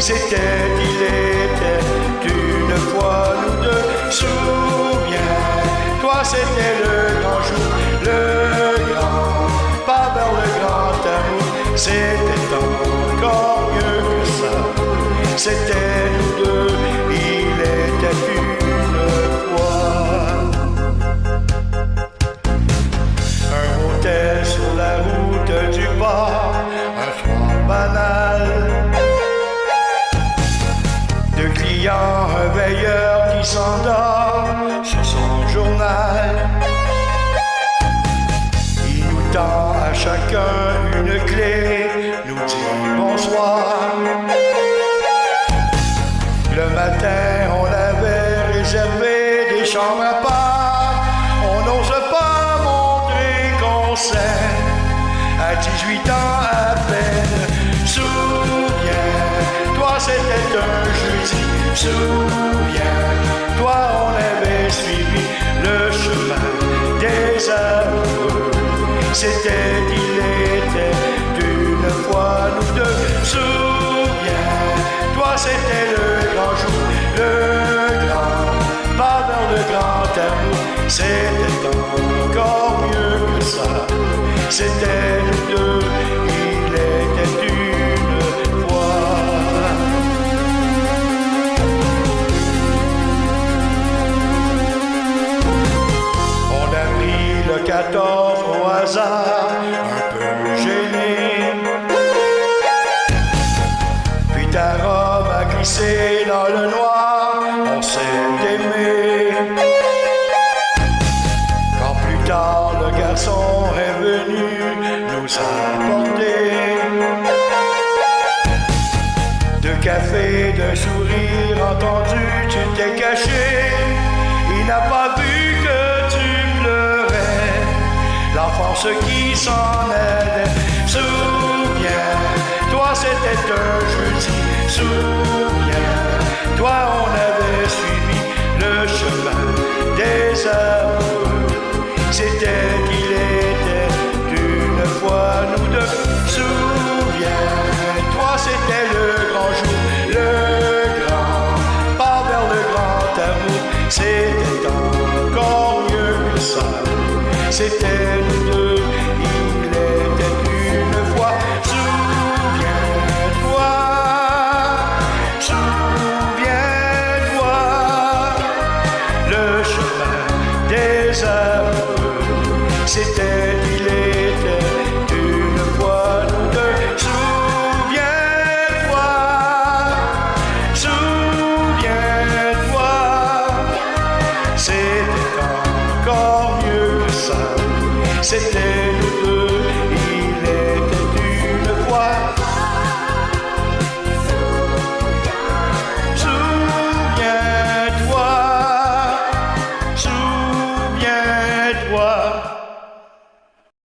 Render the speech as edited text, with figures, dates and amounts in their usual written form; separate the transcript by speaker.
Speaker 1: C'était, il était une fois nous deux. Souviens-toi, c'était le grand jour, le grand pas vers le grand amour. C'était encore mieux que ça. C'était nous deux, il était une fois. Un motel sur la route du port, un soir banal. Deux clients, un veilleur qui s'endort sur son journal. Il nous tend à chacun une clé, nous dit bonsoir. Le matin, on avait réservé des chambres à part. On n'ose pas montrer qu'on s'aime à 18 ans à peine. Souviens-toi, c'était un jeudi. Souviens-toi, on avait suivi le chemin des amoureux. C'était, il était d'une fois nous deux. Souviens-toi, c'était le grand jour, le grand pas vers le grand amour. C'était encore mieux que ça. C'était nous deux, il était une fois. On a pris le 14 au hasard, un peu gêné. Puis ta robe a glissé dans le noir, on s'est aimé. Quand plus tard le garçon est venu nous apporter deux cafés, d'un sourire entendu, tu t'es caché. Il n'a pas vu que tu pleurais, l'enfance qui s'en allait. Souviens-toi, c'était un jeudi. Souviens-toi, on avait suivi le chemin des amoureux. C'était, il était d'une fois nous deux. Souviens-toi, c'était le grand jour, le grand pas vers le grand amour. C'était encore mieux que ça. C'était nous deux, il était une fois. Souviens-toi, souviens-toi, le chemin des amoureux. C'était, il était une fois nous deux. Souviens-toi, souviens-toi, c'était encore mieux que ça. C'était nous